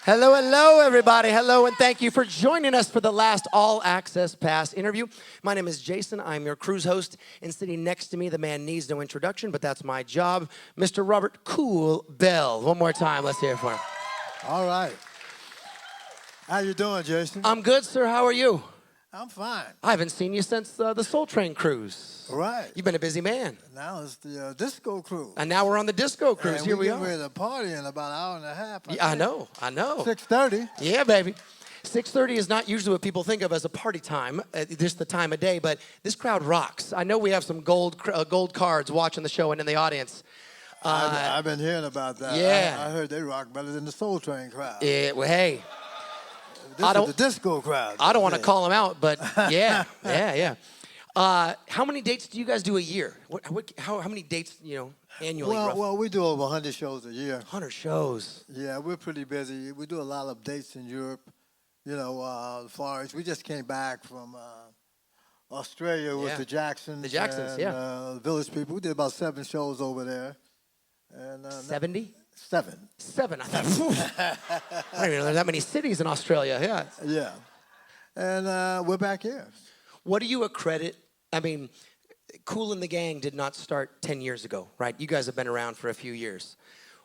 Hello, hello, everybody. Hello, and thank you for joining us for the last All Access Pass interview. My name is Jason. I'm your cruise host, and sitting next to me, the man needs no introduction, but that's my job, Mr. Robert Kool Bell. One more time, let's hear it for him. All right. How you doing, Jason? I'm good, sir. How are you? I'm fine. I haven't seen you since the Soul Train cruise. Right. You've been a busy man. Now it's the disco cruise. And now we're on the disco cruise. And Here we are. are. We're at a party in about an hour and a half. Yeah, I know. 6:30. Yeah, baby. 6:30 is not usually what people think of as a party time, just the time of day, but this crowd rocks. I know we have some gold cards watching the show and in the audience. I've been hearing about that. Yeah. I heard they rock better than the Soul Train crowd. Yeah, well, hey. This is the disco crowd. I don't want to call them out, but yeah, yeah. How many dates do you guys do a year? How many dates, annually? Well, we do over 100 shows a year. 100 shows. Yeah, we're pretty busy. We do a lot of dates in Europe, Far East. We just came back from Australia with the Jacksons. The Jacksons, and, Village People. We did about 7 shows over there. And 70? 7. 7. I thought, I don't even know there's that many cities in Australia. Yeah. Yeah. And we're back here. What do you accredit? I mean, Kool The Gang did not start 10 years ago, right? You guys have been around for a few years.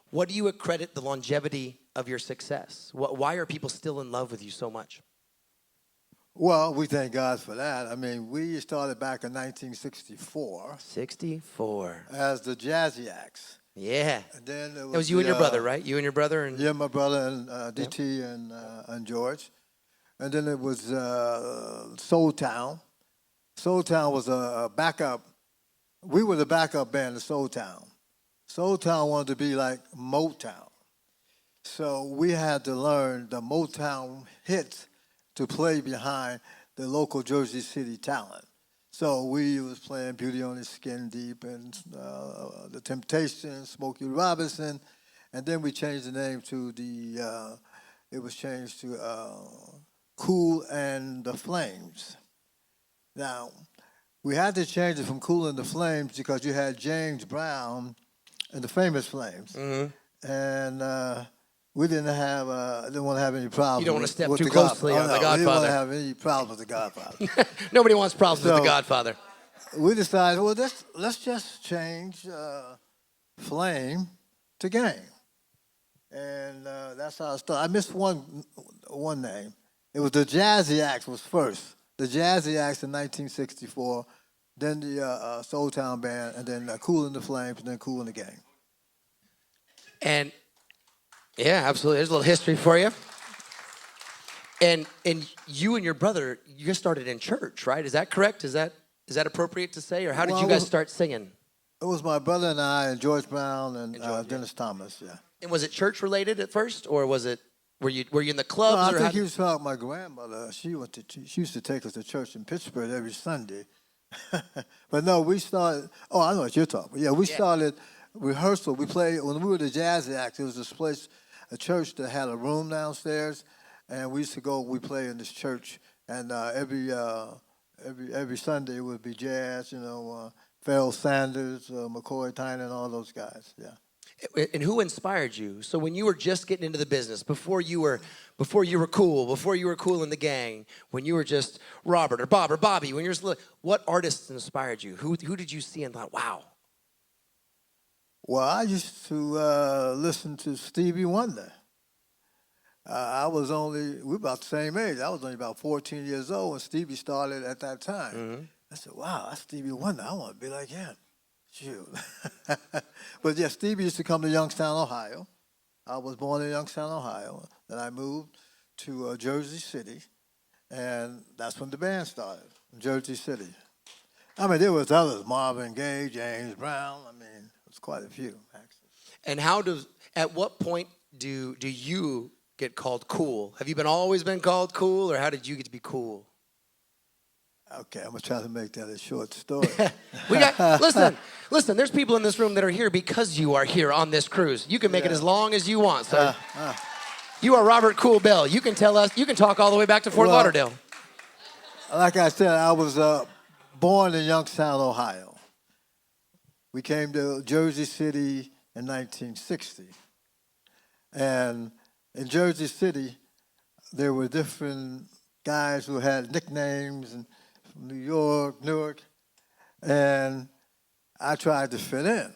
What do you accredit the longevity of your success? Why are people still in love with you so much? Well, we thank God for that. I mean, we started back in 1964. 64. As the Jazzy Acts. Yeah. And then it was you and your brother, right? You and your brother? And yeah, my brother and DT and George. And then it was Soul Town. Soul Town was a backup. We were the backup band of Soul Town. Soul Town wanted to be like Motown. So we had to learn the Motown hits to play behind the local Jersey City talent. So we was playing Beauty on His Skin Deep and The Temptations, Smokey Robinson, and then we changed the name to it was changed to Kool and the Flames. Now, we had to change it from Kool and the Flames because you had James Brown and the Famous Flames. Mm-hmm. And we didn't want to have any problems. You don't want to step with too closely on The Godfather. We didn't want to have any problems with The Godfather. Nobody wants problems with The Godfather. We decided, well, let's just change Flame to Gang. And that's how it started. I missed one name. It was the Jazzy Acts was first. The Jazzy Acts in 1964, then the Soul Town Band, and then Kool and the Flames, and then Kool and the Gang. And yeah, absolutely. There's a little history for you. And you and your brother, you guys started in church, right? Is that correct? Is that appropriate to say? Or how did you guys start singing? It was my brother and I, and George Brown, and Dennis Thomas, yeah. And was it church related at first, or was it, were you in the clubs? No, I think he was talking my grandmother. She used to take us to church in Pittsburgh every Sunday. But no, we started, I know what you're talking about. Yeah, we started rehearsal. We played, when we were the Jazzy Act, there was this place, a church that had a room downstairs, and we used to go, we play in this church, and every Sunday it would be jazz, Pharoah Sanders, McCoy Tyner, and all those guys, yeah. And who inspired you? So when you were just getting into the business, before you were Kool, before you were Kool in the Gang, when you were just Robert or Bob or Bobby, when you were just little, what artists inspired you? Who did you see and thought, wow? Well, I used to listen to Stevie Wonder. We're about the same age. I was only about 14 years old when Stevie started at that time. Mm-hmm. I said, wow, that's Stevie Wonder. I want to be like him. Shoot. But yeah, Stevie used to come to Youngstown, Ohio. I was born in Youngstown, Ohio. Then I moved to Jersey City, and that's when the band started, Jersey City. I mean, there was others, Marvin Gaye, James Brown. I mean, it was quite a few, actually. And at what point do you get called Kool? Have you always been called Kool, or how did you get to be Kool? Okay, I'm gonna try to make that a short story. Listen. There's people in this room that are here because you are here on this cruise. You can make it as long as you want. So you are Robert Kool Bell. You can tell us. You can talk all the way back to Fort Lauderdale. Like I said, I was born in Youngstown, Ohio. We came to Jersey City in 1960, and in Jersey City, there were different guys who had nicknames and from New York, Newark, and I tried to fit in.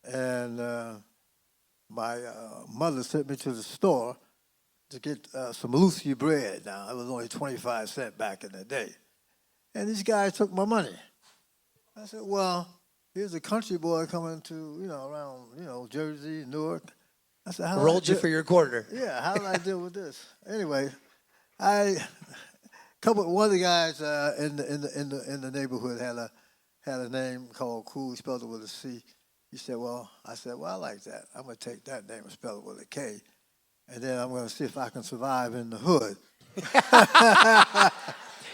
And my mother sent me to the store to get some Lucy bread. Now, it was only 25 cents back in the day. And these guys took my money. I said, well, here's a country boy coming to, around, Jersey, Newark. I said, how Rolled you for your quarter. Yeah, how did I deal with this? Anyway, one of the guys in the neighborhood had a name called Kool. He spelled it with a C. He said, I said, I like that. I'm gonna take that name and spell it with a K, and then I'm gonna see if I can survive in the hood.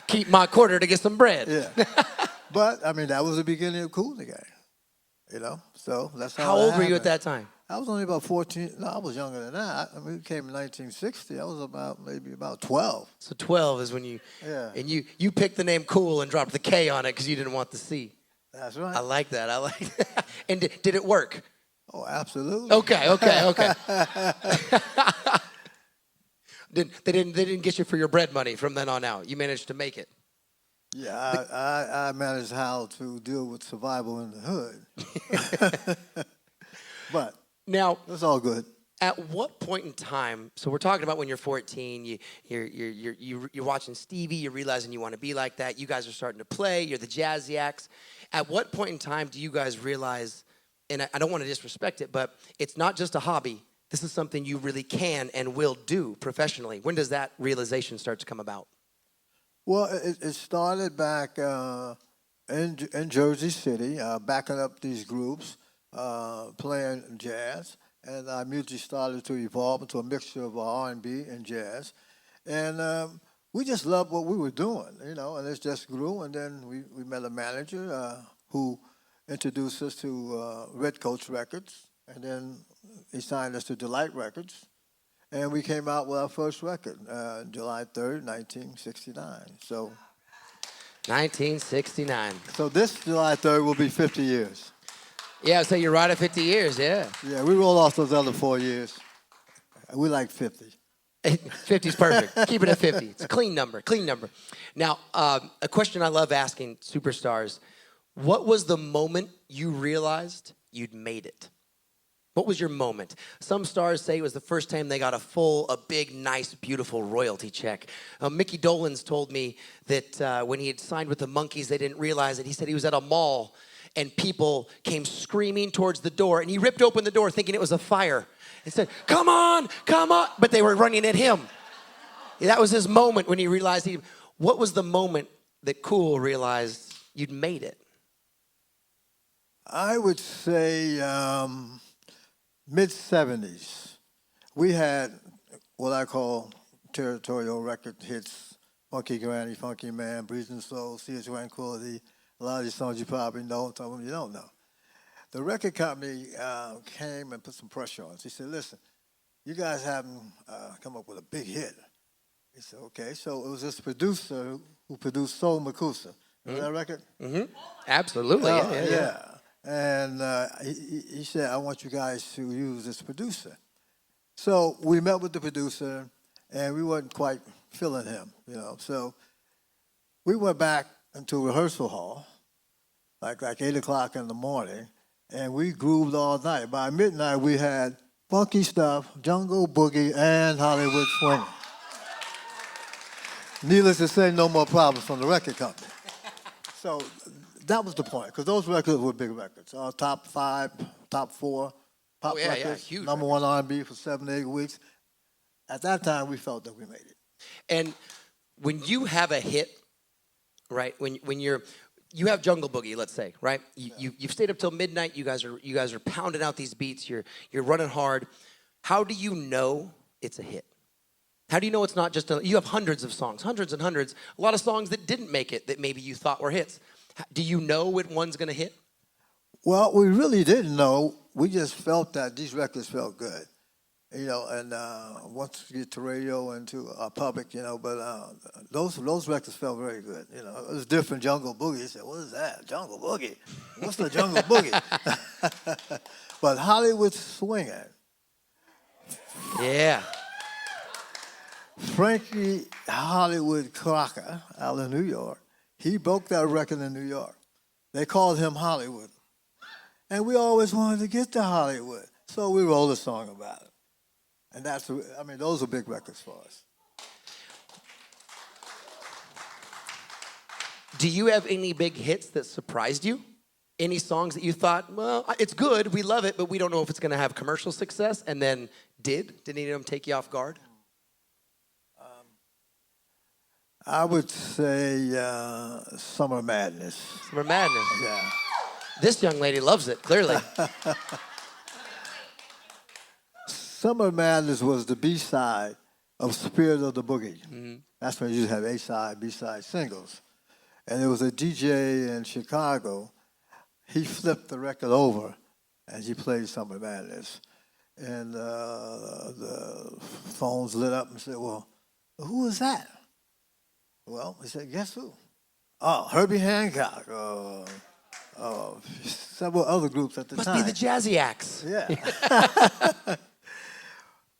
Keep my quarter to get some bread. Yeah, but I mean that was the beginning of Kool The Gang. So that's how. How old were you at that time? I was only about 14. No, I was younger than that. I mean, we came in 1960. I was maybe about 12. So 12 is when you, yeah. And you picked the name Kool and dropped the K on it because you didn't want the C. That's right. I like that. And did it work? Oh, absolutely. Okay. They didn't get you for your bread money from then on out. You managed to make it. Yeah, I managed how to deal with survival in the hood. But now it's all good. At what point in time? So we're talking about when you're 14. You're watching Stevie. You're realizing you want to be like that. You guys are starting to play. You're the jazzy acts. At what point in time do you guys realize? And I don't want to disrespect it, but it's not just a hobby. This is something you really can and will do professionally. When does that realization start to come about? Well, it started back in Jersey City, backing up these groups, playing jazz. And our music started to evolve into a mixture of R&B and jazz. And we just loved what we were doing, and it just grew. And then we met a manager who introduced us to Red Coach Records. And then he signed us to Delight Records. And we came out with our first record, July 3rd, 1969. So 1969. So this July 3rd will be 50 years. Yeah, so you're right at 50 years, yeah. Yeah, we roll off those other 4 years. We like 50. 50 is perfect. Keep it at 50. It's a clean number. Now, a question I love asking superstars, what was the moment you realized you'd made it? What was your moment? Some stars say it was the first time they got a big, nice, beautiful royalty check. Mickey Dolenz told me that when he had signed with the Monkees, they didn't realize it. He said he was at a mall and people came screaming towards the door, and he ripped open the door thinking it was a fire and said, come on, but they were running at him. That was his moment when he realized what was the moment that Kool realized you'd made it? I would say mid-70s. We had what I call territorial record hits, Funky Granny, Funky Man, Breezing Soul, Sea of Tranquility. A lot of these songs you probably know, some of them you don't know. The record company came and put some pressure on us. He said, listen, you guys haven't come up with a big hit. He said, okay. So it was this producer who produced Soul Makusa. Remember that record? Mm-hmm. Absolutely, yeah. And he said, I want you guys to use this producer. So we met with the producer, and we wasn't quite feeling him, So we went back into rehearsal hall, like 8 o'clock in the morning, and we grooved all night. By midnight, we had funky stuff, jungle boogie, and Hollywood swing. Needless to say, no more problems from the record company. So that was the point, because those records were big records. Top 5, top 4 pop records, huge number records. 1 R&B for 7 to 8 weeks. At that time, we felt that we made it. And when you have a hit, right? When you have Jungle Boogie, let's say, right? You've stayed up till midnight. You guys are pounding out these beats. You're running hard. How do you know it's a hit? How do you know it's not just you have hundreds of songs, hundreds and hundreds, a lot of songs that didn't make it that maybe you thought were hits. Do you know when one's going to hit? Well, we really didn't know. We just felt that these records felt good. And once we get to radio and to public, but those records felt very good. It was different. Jungle Boogie. You said, what is that? Jungle Boogie? What's the Jungle Boogie? But Hollywood Swinging Yeah. Frankie Hollywood Crocker out of New York, he broke that record in New York. They called him Hollywood. And we always wanted to get to Hollywood. So we wrote a song about it. And those are big records for us. Do you have any big hits that surprised you? Any songs that you thought, well, it's good, we love it, but we don't know if it's going to have commercial success, and then did? Did any of them take you off guard? I would say Summer Madness. Summer Madness. Yeah. This young lady loves it, clearly. Summer Madness was the B-side of Spirit of the Boogie. Mm-hmm. That's when you have A-side, B-side singles. And there was a DJ in Chicago. He flipped the record over, and he played Summer Madness. And the phones lit up and said, well, who was that? Well, he said, guess who? Oh, Herbie Hancock. Several other groups at the time. Must be the Jazzy Acts. Yeah.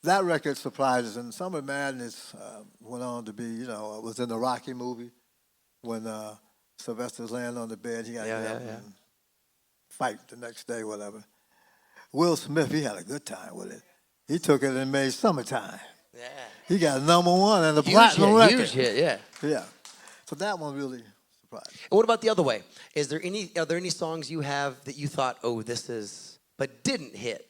That record surprised us. And Summer Madness went on to be, it was in the Rocky movie when Sylvester's laying on the bed. He got to get up and fight the next day, whatever. Will Smith, he had a good time with it. He took it and made Summertime. Yeah. He got #1 and the platinum record. Huge hit, yeah. Yeah. So that one really surprised me. And what about the other way? Are there any songs you have that you thought, oh, but didn't hit?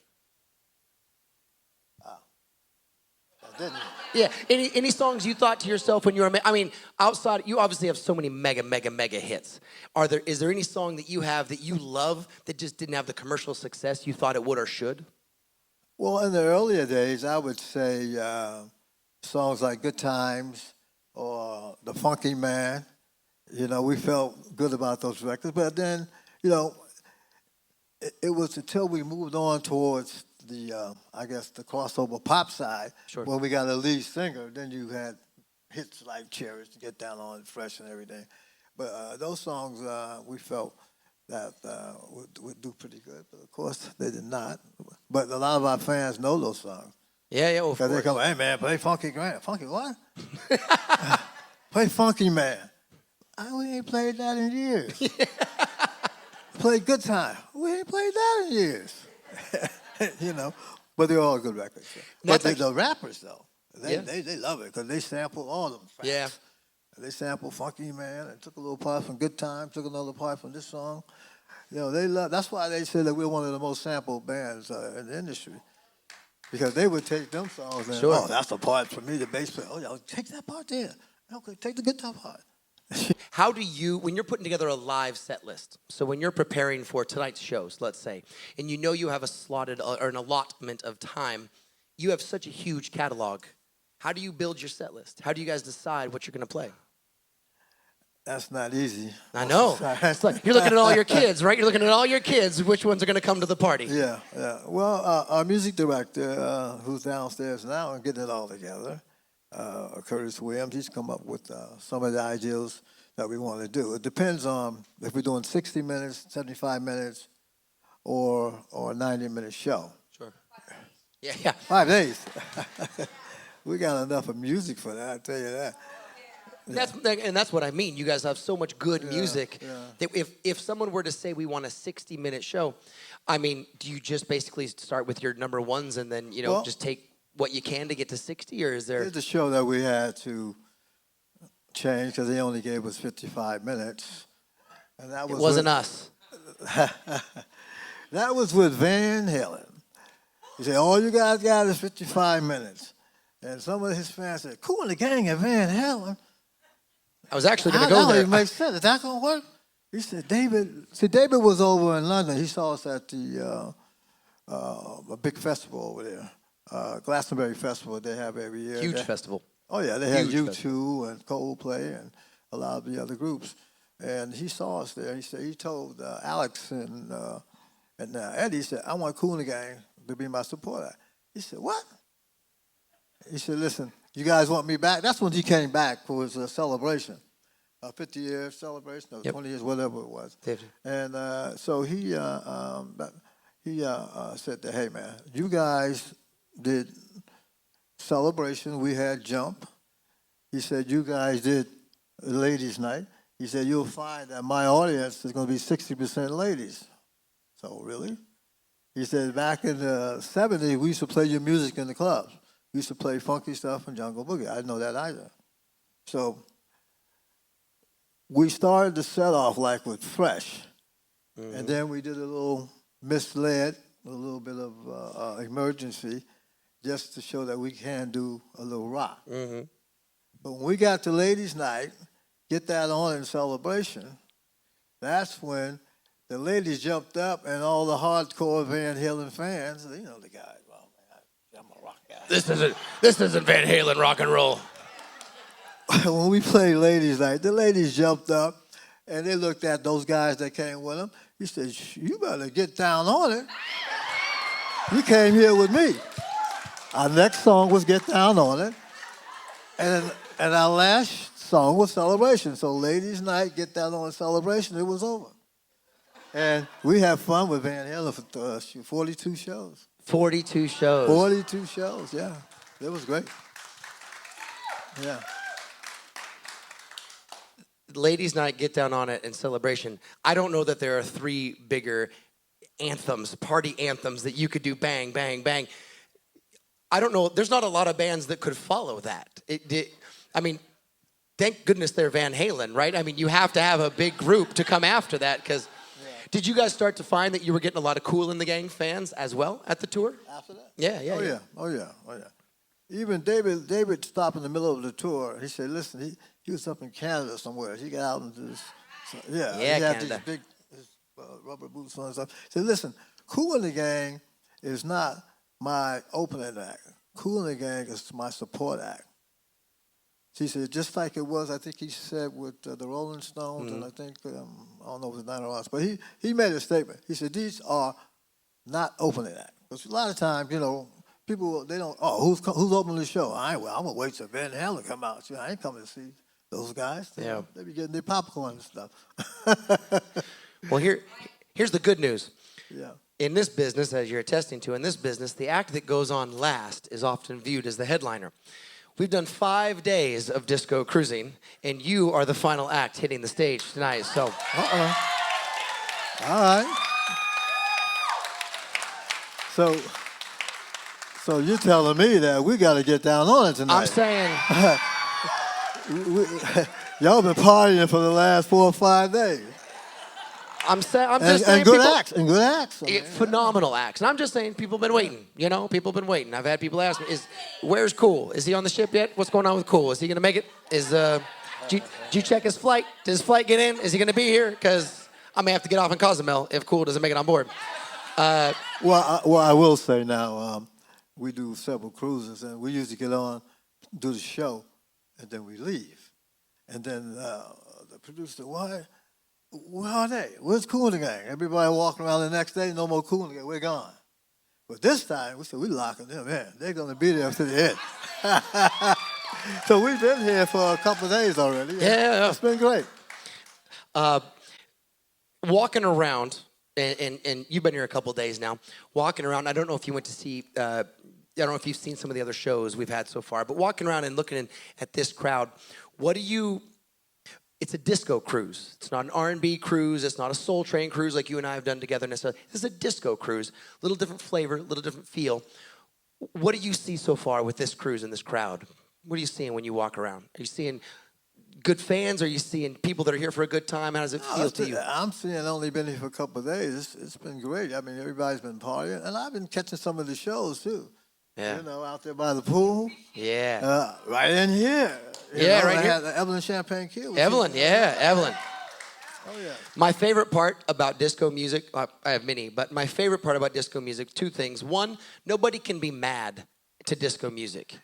Didn't. Yeah. Any songs you thought to yourself when you were, outside, you obviously have so many mega hits. Is there any song that you have that you love that just didn't have the commercial success you thought it would or should? Well, in the earlier days, I would say songs like Good Times or The Funky Man. We felt good about those records. But then, it was until we moved on towards the crossover pop side, sure, when we got a lead singer, then you had hits like Cherish, Get Down on It, Fresh and everything. But those songs we felt that would do pretty good. But of course, they did not. But a lot of our fans know those songs. Yeah, of course. Because they come, hey, man, play Funky Grant. Funky what? Play Funky Man. We ain't played that in years. Play Good Time. We ain't played that in years. But they're all good records. But the rappers, though, they love it because they sample all of them. Facts. Yeah. They sample Funky Man and took a little part from Good Time, took another part from this song. They love. That's why they say that we're one of the most sampled bands in the industry. Because they would take them songs and, oh, that's the part for me, the bass player. Oh, yeah, take that part there. Okay, take the guitar part. How do you, when you're putting together a live set list, so when you're preparing for tonight's shows, let's say, and you have a slotted or an allotment of time, you have such a huge catalog. How do you build your set list? How do you guys decide what you're going to play? That's not easy. I know. It's like you're looking at all your kids, right? You're looking at all your kids. Which ones are going to come to the party? Yeah. Well, our music director, who's downstairs now and getting it all together, Curtis Williams, he's come up with some of the ideas that we want to do. It depends on if we're doing 60 minutes, 75 minutes, or a 90-minute show. Sure. Yeah. 5 days. We got enough of music for that, I tell you that. That's what I mean. You guys have so much good music that if someone were to say we want a 60-minute show, do you just basically start with your number ones and then just take what you can to get to 60, or is there? Here's the show that we had to change because they only gave us 55 minutes, and that was wasn't us. That was with Van Halen. He said, all you guys got is 55 minutes. And some of his fans said, Kool The Gang at Van Halen. I was actually going to go there. That there. don't even make sense. Is that going to work? He said, David was over in London. He saw us at the a big festival over there. Glastonbury Festival they have every year. Huge festival. Oh, yeah. They have U2 and Coldplay and a lot of the other groups. And he saw us there. He told Alex and Eddie, he said, I want Kool The Gang to be my supporter. He said, what? He said, listen, you guys want me back? That's when he came back for his celebration, a 50-year celebration or 20 years, whatever it was. 50. And so he said that, hey, man, you guys did Celebration, we had Jump. He said, you guys did Ladies' Night. He said, you'll find that my audience is going to be 60% ladies. So, really? He said, back in the 70s, we used to play your music in the clubs. We used to play funky stuff and Jungle Boogie. I didn't know that either. So, we started the set off like with Fresh. And then we did a little misled, a little bit of emergency, just to show that we can do a little rock. But when we got to Ladies' Night, Get That On in Celebration, that's when the ladies jumped up and all the hardcore Van Halen fans, you know the guys, well, man, I'm a rock guy. This isn't Van Halen rock and roll. When we played Ladies' Night, the ladies jumped up and they looked at those guys that came with them. He said, you better get down on it. You came here with me. Our next song was Get Down on It. And our last song was Celebration. So Ladies' Night, Get Down on It, Celebration, it was over. And we had fun with Van Halen for 42 shows. 42 shows. 42 shows, yeah. It was great. Yeah. Ladies' Night, Get Down on It, and Celebration. I don't know that there are three bigger anthems, party anthems that you could do bang, bang, bang. I don't know. There's not a lot of bands that could follow that. I mean, thank goodness they're Van Halen, right? I mean, you have to have a big group to come after that because did you guys start to find that you were getting a lot of Kool and the Gang fans as well at the tour? After that? Oh, yeah. Even David stopped in the middle of the tour. He said, listen, he was up in Canada somewhere. He got out into this, he had Canada. these big rubber boots on and stuff. He said, listen, Kool and the Gang is not my opening act. Kool and the Gang is my support act. He said, just like it was, I think he said with the Rolling Stones, and I think, I don't know if it was Nine or Us, but he made a statement. He said, these are not opening act. Because a lot of times, you know, people, they don't, who's opening the show? I'm going to wait till Van Halen come out. I ain't coming to see those guys. Yeah. They be getting their popcorn and stuff. Well, here's the good news. Yeah. In this business, as you're attesting to, in this business, the act that goes on last is often viewed as the headliner. We've done 5 days of disco cruising, and you are the final act hitting the stage tonight. So, All right. So you're telling me that we got to get down on it tonight? I'm saying, Y'all been partying for the last 4 or 5 days. I'm just saying, good people, acts, and good acts. phenomenal acts. And I'm just saying, people have been waiting. You know, people have been waiting. I've had people ask me, where's Kool? Is he on the ship yet? What's going on with Kool? Is he going to make it? Did you check his flight? Did his flight get in? Is he going to be here? Because I may have to get off in Cozumel if Kool doesn't make it on board. Well, I will say now, we do several cruises, and we usually get on, do the show, and then we leave. And then the producer, where are they? Where's Kool the Gang? Everybody walking around the next day, no more Kool the Gang, we're gone. But this time, we said, we're locking them in. They're going to be there to the end. So we've been here for a couple of days already. Yeah. It's been great. Walking around, and you've been here a couple of days now, walking around, I don't know if you went to see, I don't know if you've seen some of the other shows we've had so far, but walking around and looking at this crowd, it's a disco cruise. It's not an R&B cruise. It's not a Soul Train cruise like you and I have done together necessarily. This is a disco cruise. A little different flavor, a little different feel. What do you see so far with this cruise and this crowd? What are you seeing when you walk around? Are you seeing good fans? Are you seeing people that are here for a good time? How does it feel to you? I'm seeing only been here for a couple of days. It's been great. I mean, everybody's been partying. And I've been catching some of the shows, too. Yeah. You know, out there by the pool. Yeah. Right in here. Right here. Had the Evelyn Champagne Q. Evelyn. Oh, yeah. My favorite part about disco music, I have many, but my favorite part about disco music, 2 things. One, nobody can be mad to disco music.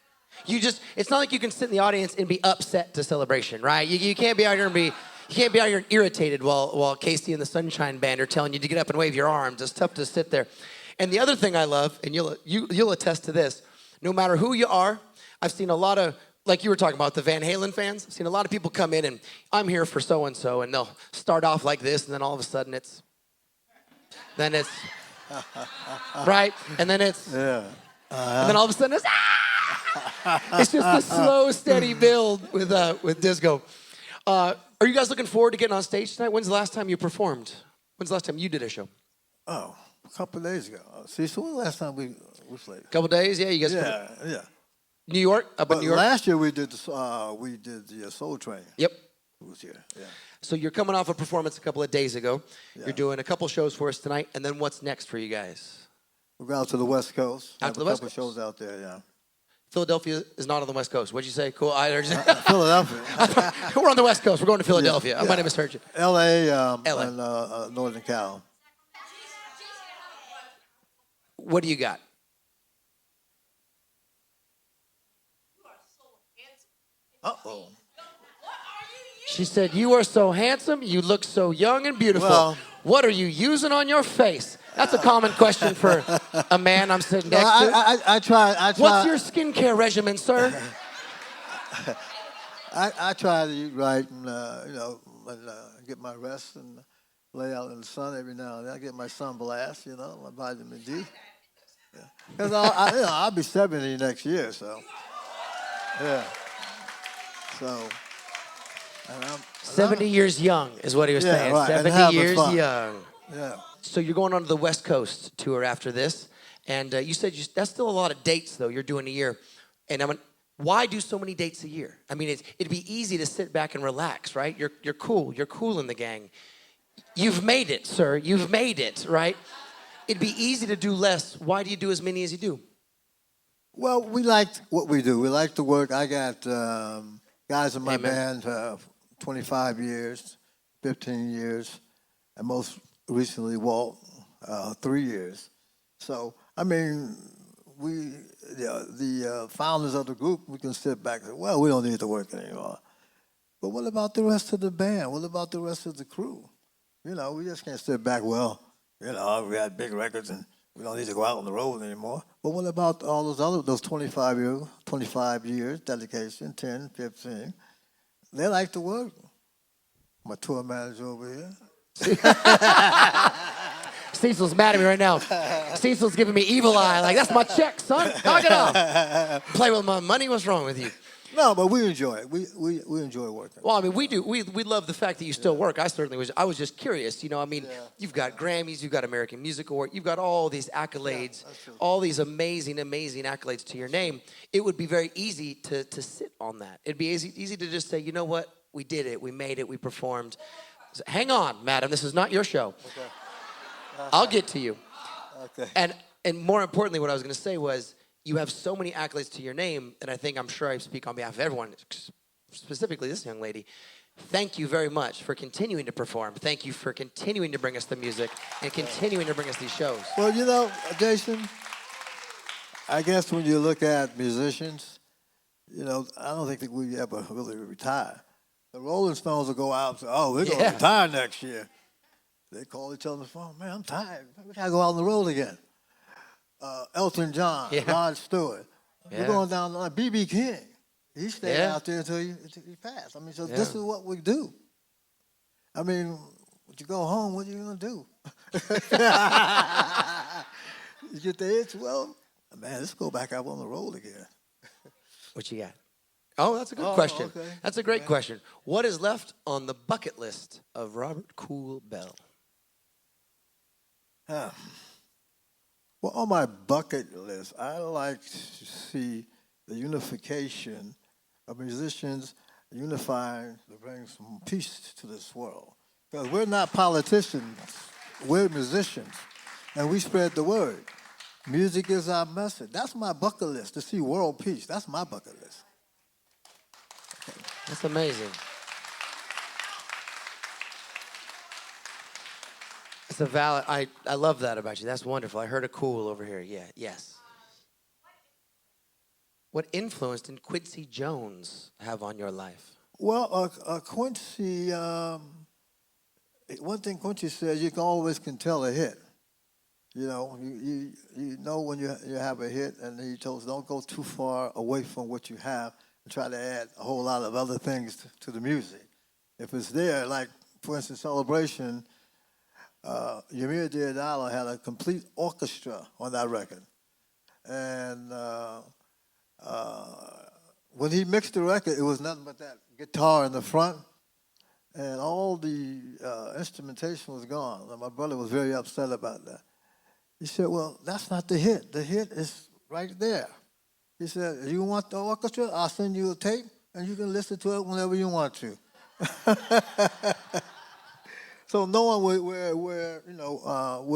It's not like you can sit in the audience and be upset to Celebration, right? You can't be out here and irritated while Casey and the Sunshine Band are telling you to get up and wave your arms. It's tough to sit there. And the other thing I love, and you'll attest to this, no matter who you are, I've seen a lot of, like you were talking about, the Van Halen fans. I've seen a lot of people come in and I'm here for so-and-so, and they'll start off like this, and then all of a sudden it's, right? And then it's, yeah. and then all of a sudden it's, It's just the slow, steady build with disco. Are you guys looking forward to getting on stage tonight? When's the last time you performed? When's the last time you did a show? Oh, a couple of days ago. See, so when the last time we played? A couple days, yeah. You guys. Yeah. New York, up in But New York. last year we did the Soul Train. Yep. Who was here? Yeah. So you're coming off a performance a couple of days ago. Yeah. You're doing a couple shows for us tonight, and then what's next for you guys? We'll go out to the West Coast. Out Have to the a West couple Coast. shows out there. Yeah. Philadelphia is not on the West Coast. What'd you say? Cool. I heard you. Philadelphia. We're on the West Coast. We're going to Philadelphia. Yeah. I might have misheard you. L.A. LA. And Northern Cal. What do you got? Uh-oh. She said, "You are so handsome. You look so young and beautiful. Well, what are you using on your face?" That's a common question for a man I'm sitting next to. I try. What's your skincare regimen, sir? I try to eat right and get my rest and lay out in the sun every now and then. I get my sun blast, my vitamin D. Because I'll be 70 next year, so yeah. So. And 70 years young is what he was saying. Right. 70 years young. Yeah. So you're going on to the West Coast tour after this, and you said that's still a lot of dates though. You're doing a year, and why do so many dates a year? I mean, it'd be easy to sit back and relax, right? You're cool. You're cool in the gang. You've made it, sir. You've made it, right? It'd be easy to do less. Why do you do as many as you do? Well, we like what we do. We like to work. I got guys in my Amen. band 25 years, 15 years, and most recently Walt 3 years. So, I mean, the founders of the group, we can sit back and say, well, we don't need to work anymore. But what about the rest of the band? What about the rest of the crew? We just can't sit back, well, we had big records and we don't need to go out on the road anymore. But what about all those 25 years, dedication, 10, 15? They like to work. My tour manager over here. Cecil's mad at me right now. Cecil's giving me evil eye. Like, that's my check, son. Knock it off. Play with my money. What's wrong with you? No, but we enjoy it. We enjoy working. Well, I mean, we do. We love the fact that you still work. I certainly was. I was just curious. You've got Grammys, you've got American Music Award, you've got all these accolades, all these amazing, amazing accolades to your name. It would be very easy to sit on that. It'd be easy to just say, you know what? We did it. We made it. We performed. So, hang on, madam. This is not your show. Okay. I'll get to you. Okay. And more importantly, what I was going to say was, you have so many accolades to your name, and I'm sure I speak on behalf of everyone, specifically this young lady. Thank you very much for continuing to perform. Thank you for continuing to bring us the music and continuing to bring us these shows. Well, Jason, I guess when you look at musicians, I don't think that we ever really retire. The Rolling Stones will go out and say, oh, we're going to retire next year. They call each other on the phone, man, I'm tired. We got to go out on the road again. Elton John, Rod Stewart. We're going down the line. B.B. King. He stayed out there until he passed. I mean, so this is what we do. I mean, when you go home, what are you going to do? You get the itch, well, man, let's go back out on the road again. What you got? Oh, that's a good question. Okay. That's a great question. What is left on the bucket list of Robert Kool Bell? Well, on my bucket list, I like to see the unification of musicians unifying to bring some peace to this world. Because we're not politicians, we're musicians, and we spread the word. Music is our message. That's my bucket list, to see world peace. That's my bucket list. That's amazing. It's a valid, I love that about you. That's wonderful. I heard a cool over here. Yeah, yes. What influence did Quincy Jones have on your life? Well, Quincy, one thing Quincy says, you can tell a hit. You know when you have a hit, and he told us don't go too far away from what you have and try to add a whole lot of other things to the music. If it's there, like, for instance, Celebration, Ymir Diadala had a complete orchestra on that record. And when he mixed the record, it was nothing but that guitar in the front, and all the instrumentation was gone. And my brother was very upset about that. He said, well, that's not the hit. The hit is right there. He said, you want the orchestra? I'll send you a tape, and you can listen to it whenever you want to. So knowing where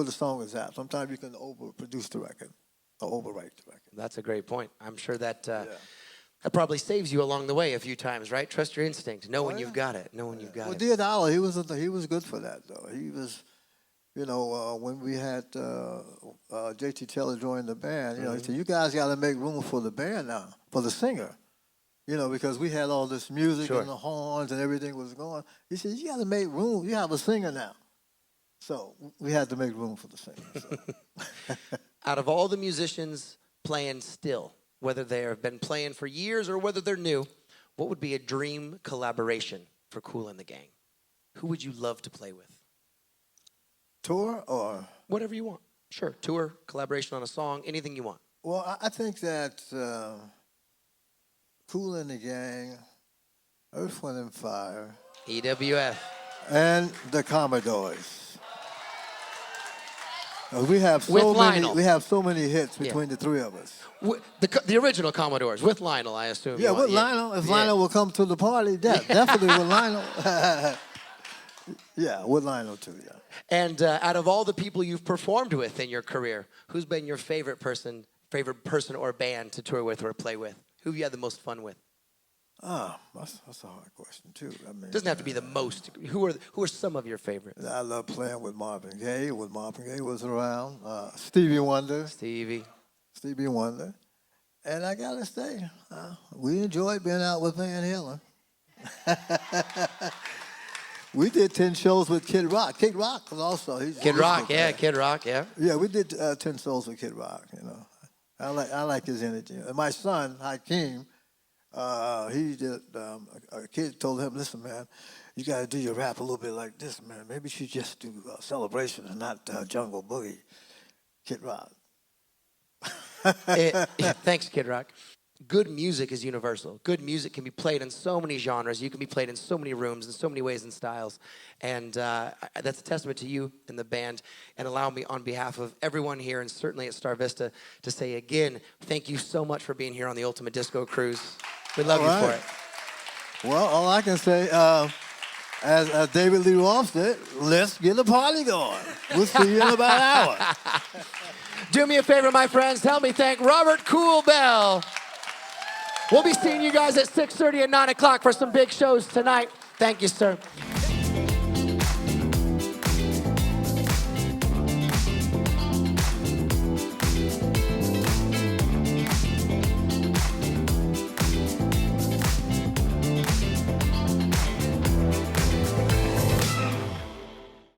the song is at. Sometimes you can overproduce the record or overwrite the record. That's a great point. I'm sure that that probably saves you along the way a few times, right? Trust your instinct. Know when you've got it. Know when you've got it. Dear Dollar, he was good for that, though. He was, when we had J.T. Taylor join the band, he said, you guys got to make room for the band now, for the singer. Because we had all this music and the horns and everything was going. He said, you got to make room. You have a singer now. So we had to make room for the singer. So. Out of all the musicians playing still, whether they have been playing for years or whether they're new, what would be a dream collaboration for Kool and the Gang? Who would you love to play with? Tour or? Whatever you want. Sure. Tour, collaboration on a song, anything you want. Well, I think that Kool and the Gang, Earth, Wind and Fire. EWF. And the Commodores. We have so many hits between the three of us. The original Commodores with Lionel, I assume. Yeah, with Lionel. If Lionel will come to the party, definitely with Lionel. Yeah, with Lionel too. Yeah. And out of all the people you've performed with in your career, who's been your favorite person or band to tour with or play with? Who have you had the most fun with? That's a hard question too. I mean, doesn't have to be the most. Who are some of your favorites? I love playing with Marvin Gaye. When Marvin Gaye was around, Stevie Wonder. Stevie Wonder. And I gotta say, we enjoyed being out with Van Halen. We did 10 shows with Kid Rock. Kid Rock was also. Kid Rock, yeah. Yeah, we did 10 shows with Kid Rock. I like his energy. And my son Hakeem. He did. A kid told him, "Listen, man, you got to do your rap a little bit like this, man. Maybe you should just do Celebration and not Jungle Boogie." Kid Rock. Thanks, Kid Rock. Good music is universal. Good music can be played in so many genres. You can be played in so many rooms, in so many ways and styles. And that's a testament to you and the band. And allow me, on behalf of everyone here and certainly at Star Vista, to say again, thank you so much for being here on the Ultimate Disco Cruise. We love you for it. Well, all I can say, as David Lee Roth said, let's get the party going. We'll see you in about an hour. Do me a favor, my friends. Help me thank Robert Kool Bell. We'll be seeing you guys at 6:30 and 9 o'clock for some big shows tonight. Thank you, sir.